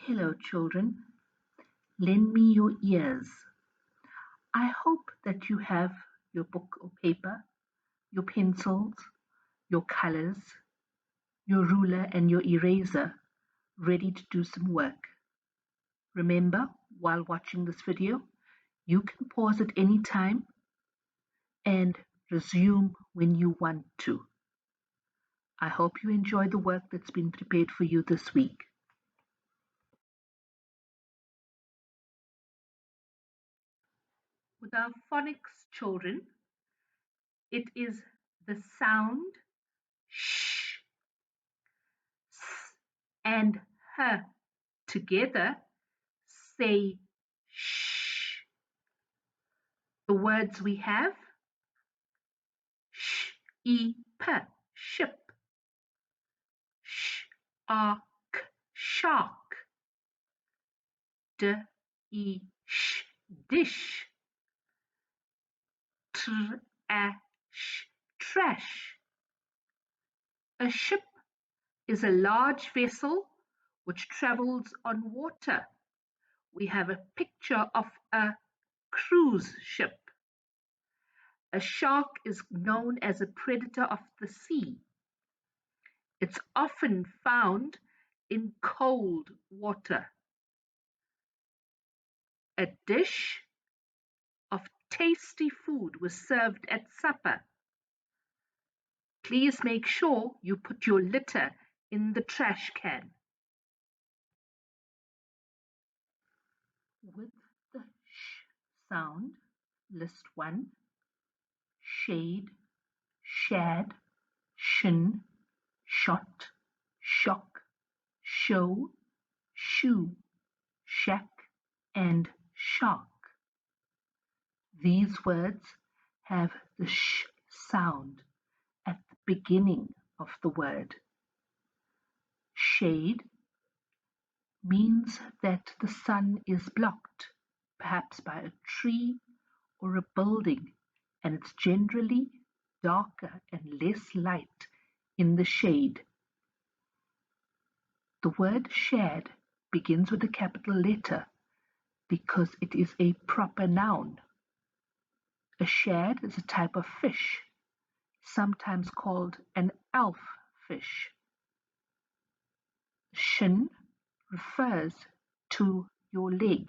Hello, children. Lend me your ears. I hope that you have your book or paper, your pencils, your colors, your ruler, and your eraser ready to do some work. Remember, while watching this video, you can pause at any time and resume when you want to. I hope you enjoy the work that's been prepared for you this week. With our phonics children, it is the sound sh, s, and h together say shh. The words we have sheep, ship, shark, shark, dish, dish, trash, trash. A ship is a large vessel which travels on water. We have a picture of a cruise ship. A shark is known as a predator of the sea. It's often found in cold water. A dish of tasty food was served at supper. Please make sure you put your litter in the trash can. With the sh sound, list 1, shade, shad, shin, shot, shock, show, shoe, shack, and shark. These words have the sh sound at the beginning of the word. Shade means that the sun is blocked, perhaps by a tree or a building, and it's generally darker and less light in the shade. The word shad begins with a capital letter because it is a proper noun. A shad is a type of fish, sometimes called an elf fish. Shin refers to your leg,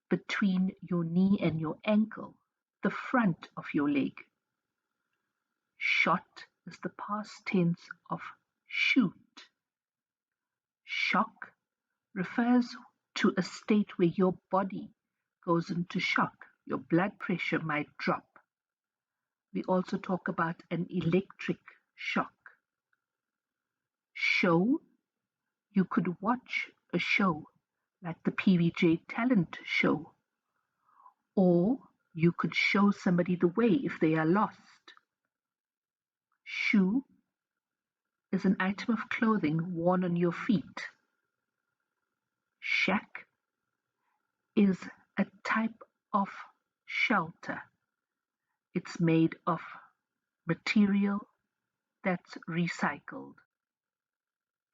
between your knee and your ankle, the front of your leg. Shot is the past tense of shoot. Shock refers to a state where your body goes into shock. Your blood pressure might drop. We also talk about an electric shock. Show, you could watch a show like the PVJ talent show, or you could show somebody the way if they are lost. Shoe is an item of clothing worn on your feet. Shack is a type of shelter. It's made of material that's recycled.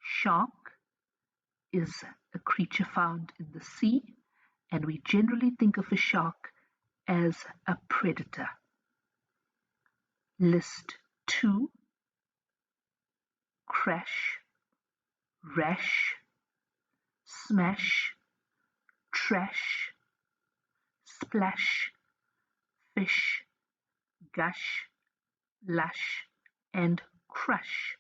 Shark is a creature found in the sea, and we generally think of a shark as a predator. List 2, crash, rash, smash, trash, splash, fish, gush, lush, and crush.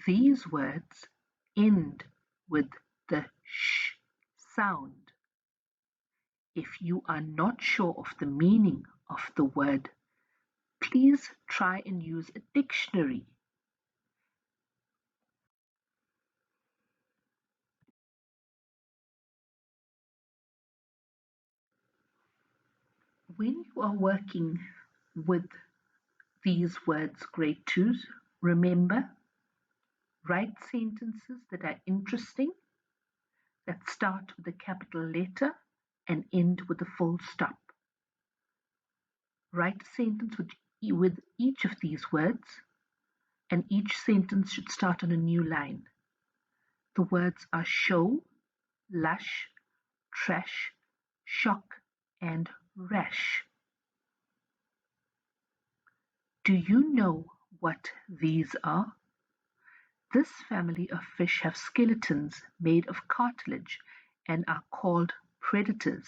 These words end with the sh sound. If you are not sure of the meaning of the word, please try and use a dictionary. When you are working with these words, grade 2s, remember, write sentences that are interesting, that start with a capital letter and end with a full stop. Write a sentence with each of these words, and each sentence should start on a new line. The words are show, lush, trash, shock, and rash. Do you know what these are? This family of fish have skeletons made of cartilage and are called predators.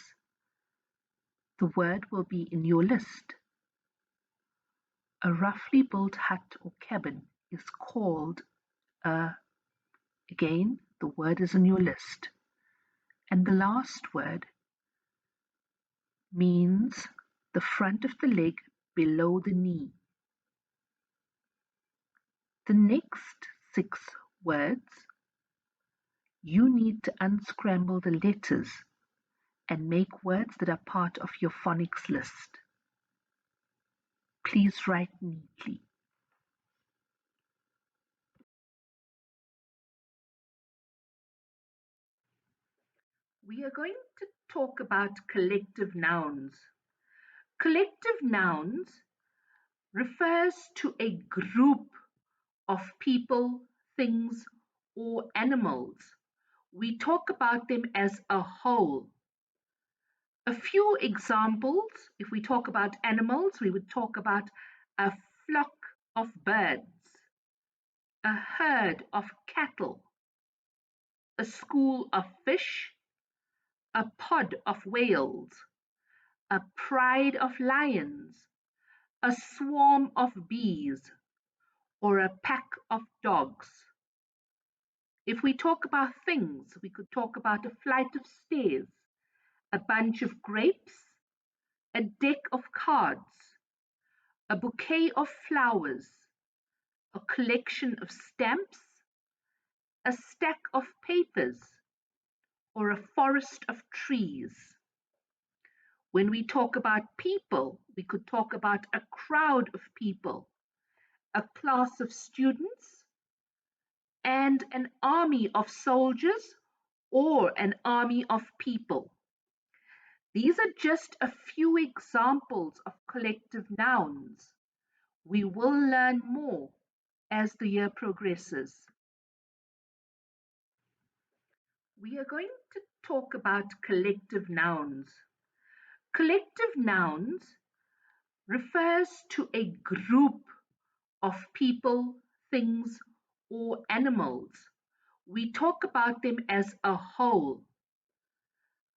The word will be in your list. A roughly built hut or cabin is called a, again, the word is in your list. And the last word means the front of the leg below the knee. The next 6 words, you need to unscramble the letters and make words that are part of your phonics list. Please write neatly. We are going to talk about collective nouns. Collective nouns refers to a group of people, things, or animals. We talk about them as a whole. A few examples, if we talk about animals, we would talk about a flock of birds, a herd of cattle, a school of fish, a pod of whales, a pride of lions, a swarm of bees, or a pack of dogs. If we talk about things, we could talk about a flight of stairs, a bunch of grapes, a deck of cards, a bouquet of flowers, a collection of stamps, a stack of papers, or a forest of trees. When we talk about people, we could talk about a crowd of people, a class of students, and an army of soldiers or an army of people. These are just a few examples of collective nouns. We will learn more as the year progresses. We are going to talk about collective nouns. Collective nouns refers to a group of people, things, or animals. We talk about them as a whole.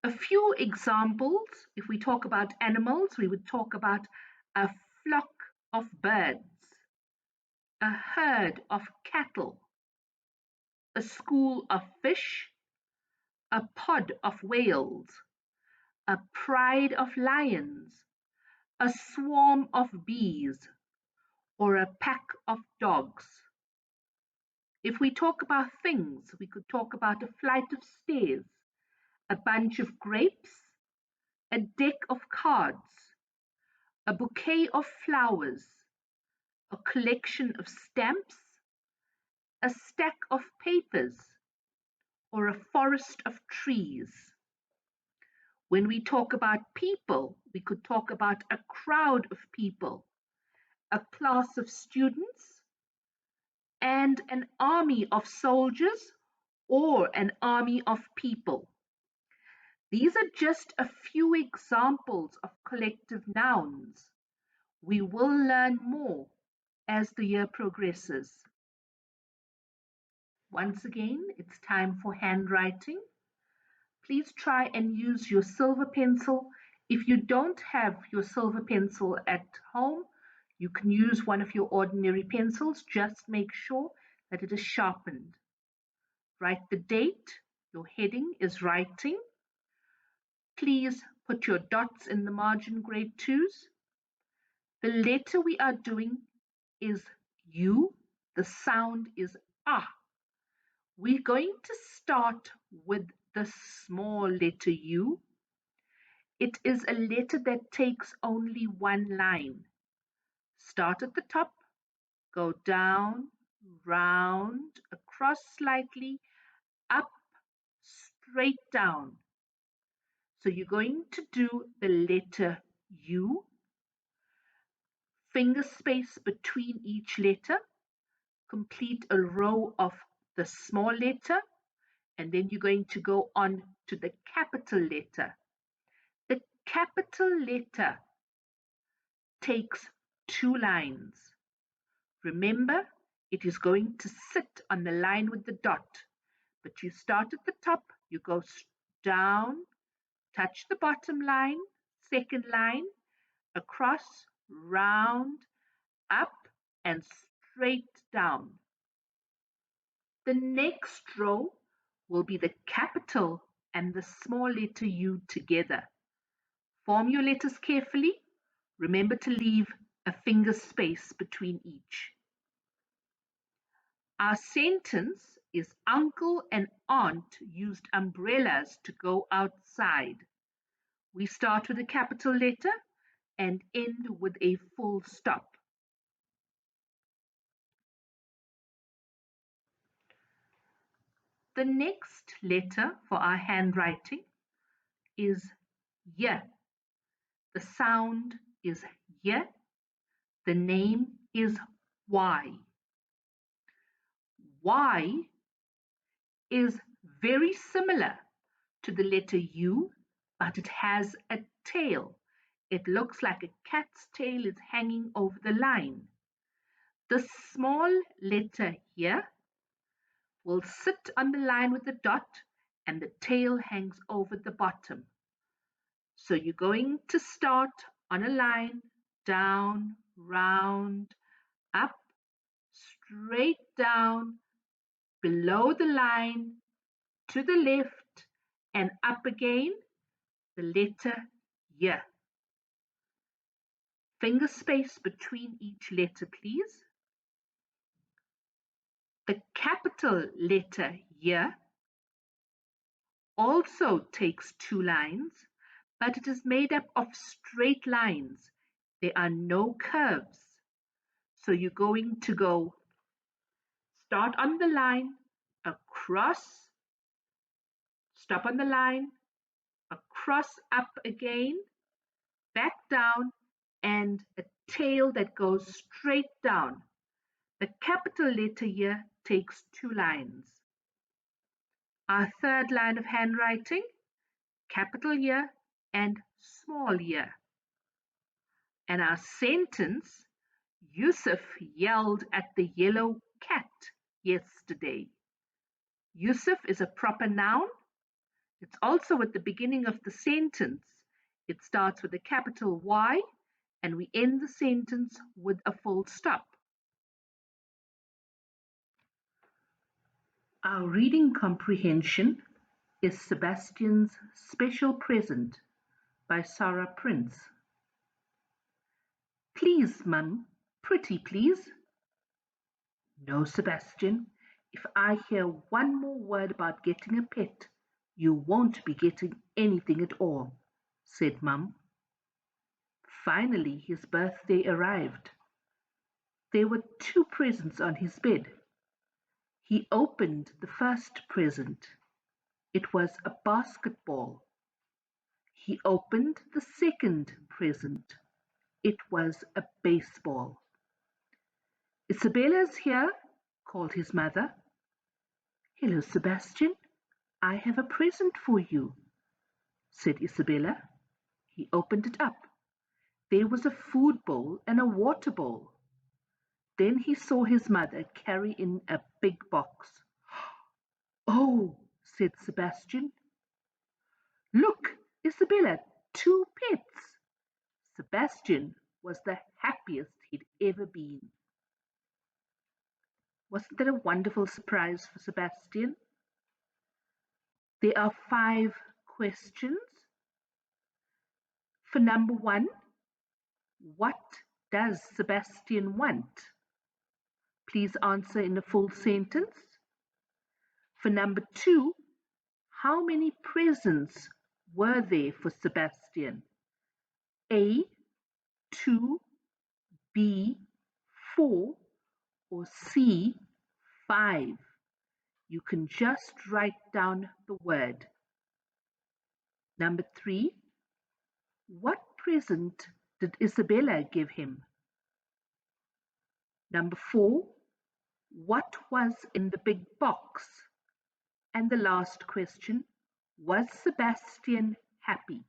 A few examples, if we talk about animals, we would talk about a flock of birds, a herd of cattle, a school of fish, a pod of whales, a pride of lions, a swarm of bees, or a pack of dogs. If we talk about things, we could talk about a flight of stairs, a bunch of grapes, a deck of cards, a bouquet of flowers, a collection of stamps, a stack of papers, or a forest of trees. When we talk about people, we could talk about a crowd of people, a class of students, and an army of soldiers or an army of people. These are just a few examples of collective nouns. We will learn more as the year progresses. Once again, it's time for handwriting. Please try and use your silver pencil. If you don't have your silver pencil at home, you can use one of your ordinary pencils. Just make sure that it is sharpened. Write the date. Your heading is writing. Please put your dots in the margin grade 2s. The letter we are doing is U. The sound is ah. We're going to start with the small letter U. It is a letter that takes only one line. Start at the top, go down, round, across slightly, up, straight down. So you're going to do the letter U, finger space between each letter, complete a row of the small letter, and then you're going to go on to the capital letter. The capital letter takes 2 lines. Remember, it is going to sit on the line with the dot, but you start at the top, you go down, touch the bottom line, second line, across, round, up, and straight down. The next row will be the capital and the small letter U together. Form your letters carefully. Remember to leave a finger space between each. Our sentence is uncle and aunt used umbrellas to go outside. We start with a capital letter and end with a full stop. The next letter for our handwriting is Y. The sound is Y. The name is Y. Y is very similar to the letter U, but it has a tail. It looks like a cat's tail is hanging over the line. The small letter here will sit on the line with the dot and the tail hangs over the bottom. So you're going to start on a line, down, round, up, straight down, below the line, to the left, and up again, the letter Y. Finger space between each letter, please. The capital letter Y also takes 2 lines, but it is made up of straight lines. There are no curves. So you're going to go start on the line, across, stop on the line, across, up again, back down, and a tail that goes straight down. The capital letter here takes 2 lines. Our third line of handwriting, capital Y and small y. And our sentence, Yusuf yelled at the yellow cat yesterday. Yusuf is a proper noun. It's also at the beginning of the sentence. It starts with a capital Y and we end the sentence with a full stop. Our reading comprehension is Sebastian's Special Present by Sarah Prince. Please, Mum, pretty please. No, Sebastian, if I hear one more word about getting a pet, you won't be getting anything at all, said Mum. Finally, his birthday arrived. There were 2 presents on his bed. He opened the first present. It was a basketball. He opened the second present. It was a baseball. Isabella's here, called his mother. Hello, Sebastian. I have a present for you, said Isabella. He opened it up. There was a food bowl and a water bowl. Then he saw his mother carry in a big box. Oh, said Sebastian. Look, Isabella, 2 pets. Sebastian was the happiest he'd ever been. Wasn't that a wonderful surprise for Sebastian? There are 5 questions. For number 1, what does Sebastian want? Please answer in a full sentence. For number 2, how many presents were there for Sebastian? A, 2, B, 4, or C, 5? You can just write down the word. Number 3, what present did Isabella give him? Number 4, what was in the big box? And the last question, was Sebastian happy?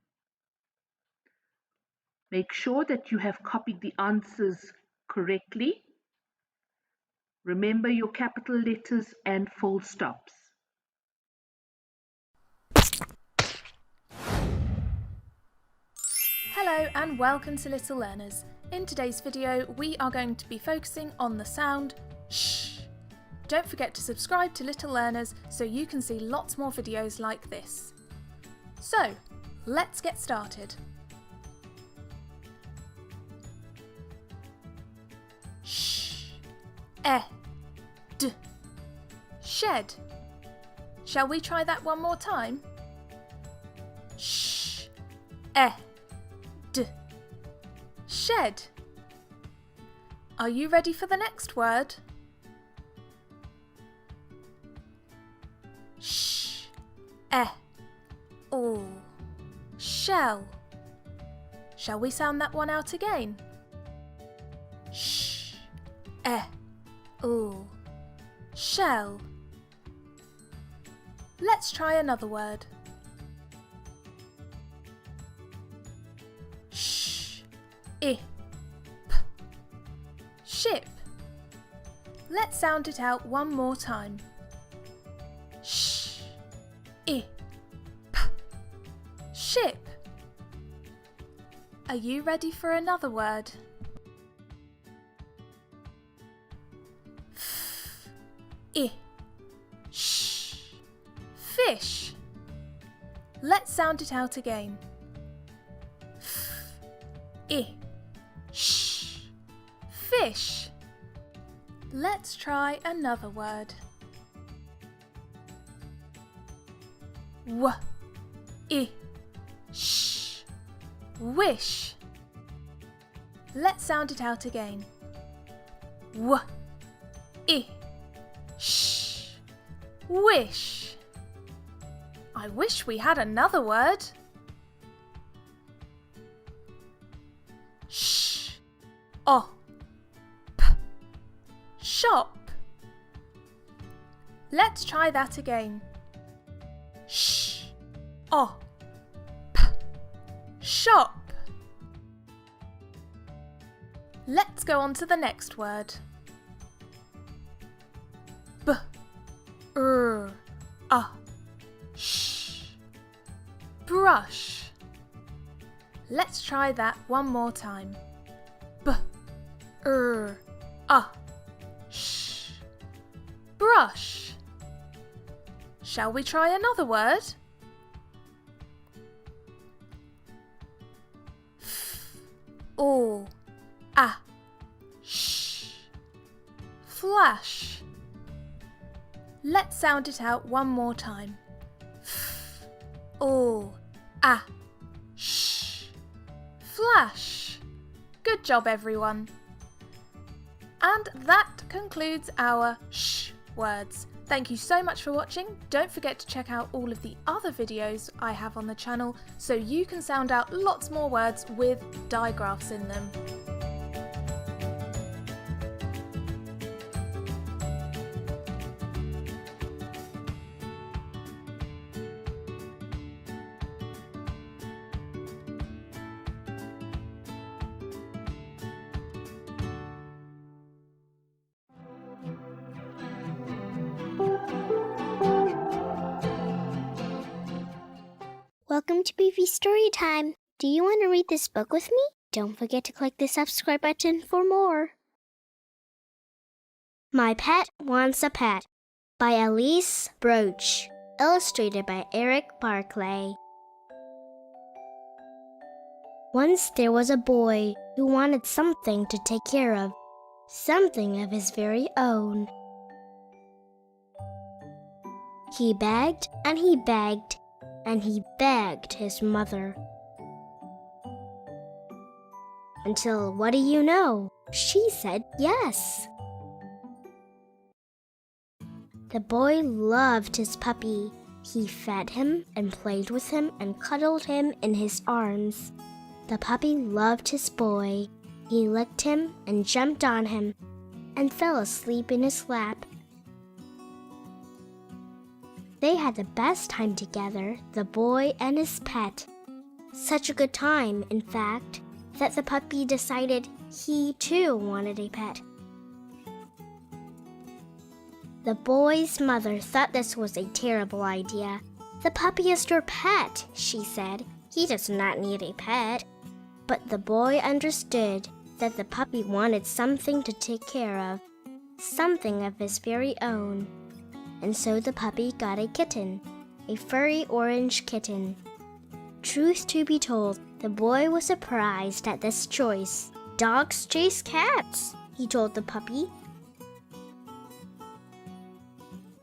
Make sure that you have copied the answers correctly. Remember your capital letters and full stops. Hello and welcome to Little Learners. In today's video we are going to be focusing on the sound sh. Don't forget to subscribe to Little Learners so you can see lots more videos like this. So, let's get started. Sh, d, shed. Shall we try that one more time? Sh, d, shed. Are you ready for the next word? Sh, shell. Shall we sound that one out again? Sh, shell. Let's try another word. Sh, ship. Let's sound it out one more time. Sh, ship. Are you ready for another word? Fish. Let's sound it out again. Fish. Let's try another word. Wish. Let's sound it out again. Wish. I wish we had another word. Shop. Let's try that again. Shop. Let's go on to the next word. Brush. Let's try that one more time. Brush. Shall we try another word? Flash. Let's sound it out one more time. Flash. Good job, everyone. And that concludes our sh words. Thank you so much for watching. Don't forget to check out all of the other videos I have on the channel so you can sound out lots more words with digraphs in them. Welcome to BB Story Time. Do you want to read this book with me? Don't forget to click the subscribe button for more. My Pet Wants a Pet by Elise Broach. Illustrated by Eric Barclay. Once there was a boy who wanted something to take care of, something of his very own. He begged and he begged, and he begged his mother. Until, what do you know, she said yes. The boy loved his puppy. He fed him and played with him and cuddled him in his arms. The puppy loved his boy. He licked him and jumped on him and fell asleep in his lap. They had the best time together, the boy and his pet. Such a good time, in fact, that the puppy decided he too wanted a pet. The boy's mother thought this was a terrible idea. "The puppy is your pet," she said. "He does not need a pet." But the boy understood that the puppy wanted something to take care of, something of his very own. And so the puppy got a kitten, a furry orange kitten. Truth to be told, the boy was surprised at this choice. "Dogs chase cats," he told the puppy.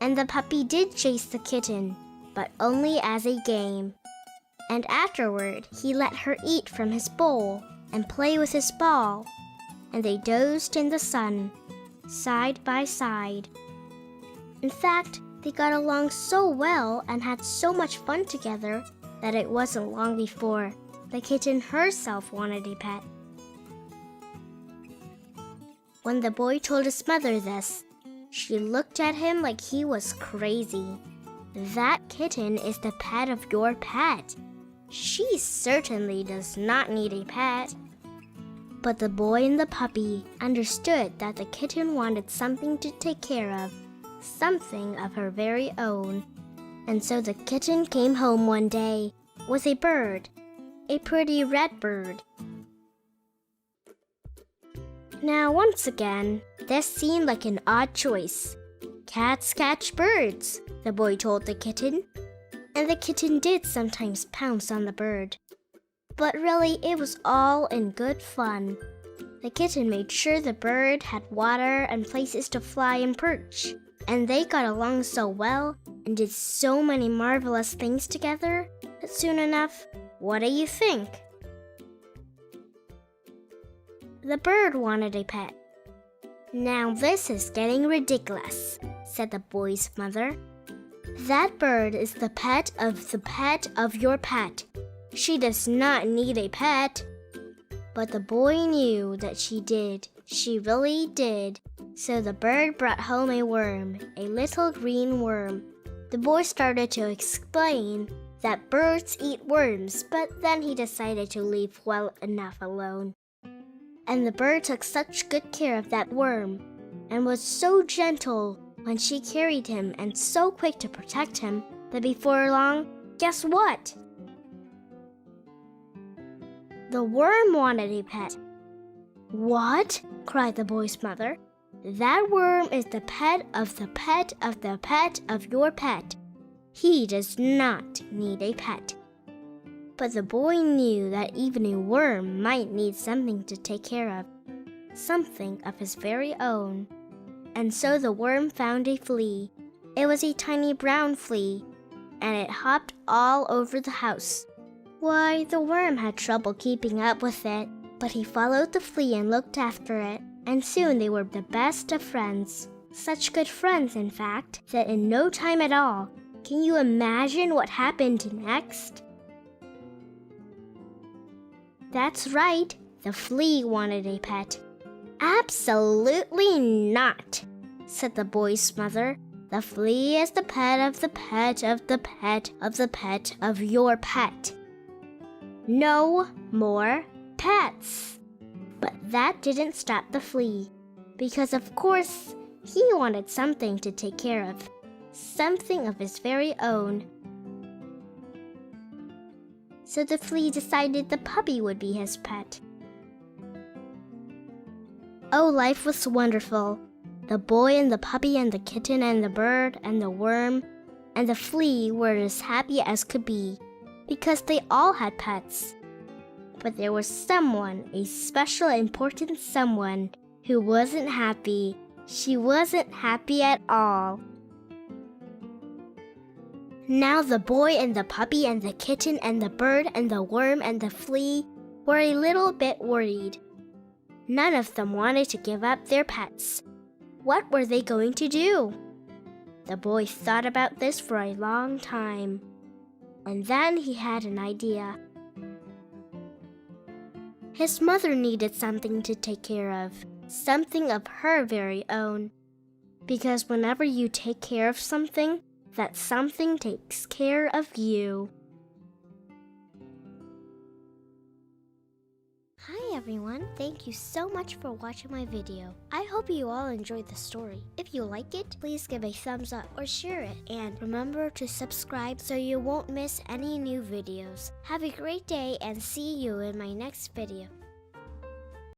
And the puppy did chase the kitten, but only as a game. And afterward, he let her eat from his bowl and play with his ball. And they dozed in the sun, side by side. In fact, they got along so well and had so much fun together that it wasn't long before the kitten herself wanted a pet. When the boy told his mother this, she looked at him like he was crazy. "That kitten is the pet of your pet. She certainly does not need a pet." But the boy and the puppy understood that the kitten wanted something to take care of, something of her very own. And so the kitten came home one day with a bird, a pretty red bird. Now, once again, this seemed like an odd choice. "Cats catch birds," the boy told the kitten. And the kitten did sometimes pounce on the bird. But really, it was all in good fun. The kitten made sure the bird had water and places to fly and perch. And they got along so well and did so many marvelous things together that soon enough, what do you think? The bird wanted a pet. "Now this is getting ridiculous," said the boy's mother. "That bird is the pet of your pet. She does not need a pet." But the boy knew that she did. She really did. So the bird brought home a worm, a little green worm. The boy started to explain that birds eat worms, but then he decided to leave well enough alone. And the bird took such good care of that worm, and was so gentle when she carried him and so quick to protect him, that before long, guess what? The worm wanted a pet. "What?" cried the boy's mother. "That worm is the pet of the pet of the pet of your pet. He does not need a pet." But the boy knew that even a worm might need something to take care of, something of his very own. And so the worm found a flea. It was a tiny brown flea, and it hopped all over the house. Why, the worm had trouble keeping up with it, but he followed the flea and looked after it, and soon they were the best of friends. Such good friends, in fact, that in no time at all, can you imagine what happened next? That's right, the flea wanted a pet. "Absolutely not," said the boy's mother. "The flea is the pet of the pet of the pet of the pet of your pet. No more pets." But that didn't stop the flea, because of course he wanted something to take care of, something of his very own. So the flea decided the puppy would be his pet. Oh, life was wonderful. The boy and the puppy and the kitten and the bird and the worm and the flea were as happy as could be, because they all had pets. But there was someone, a special important someone, who wasn't happy. She wasn't happy at all. Now the boy and the puppy and the kitten and the bird and the worm and the flea were a little bit worried. None of them wanted to give up their pets. What were they going to do? The boy thought about this for a long time, and then he had an idea. His mother needed something to take care of, something of her very own. Because whenever you take care of something, that something takes care of you. Hi everyone, thank you so much for watching my video. I hope you all enjoyed the story. If you like it, please give a thumbs up or share it. And remember to subscribe so you won't miss any new videos. Have a great day and see you in my next video.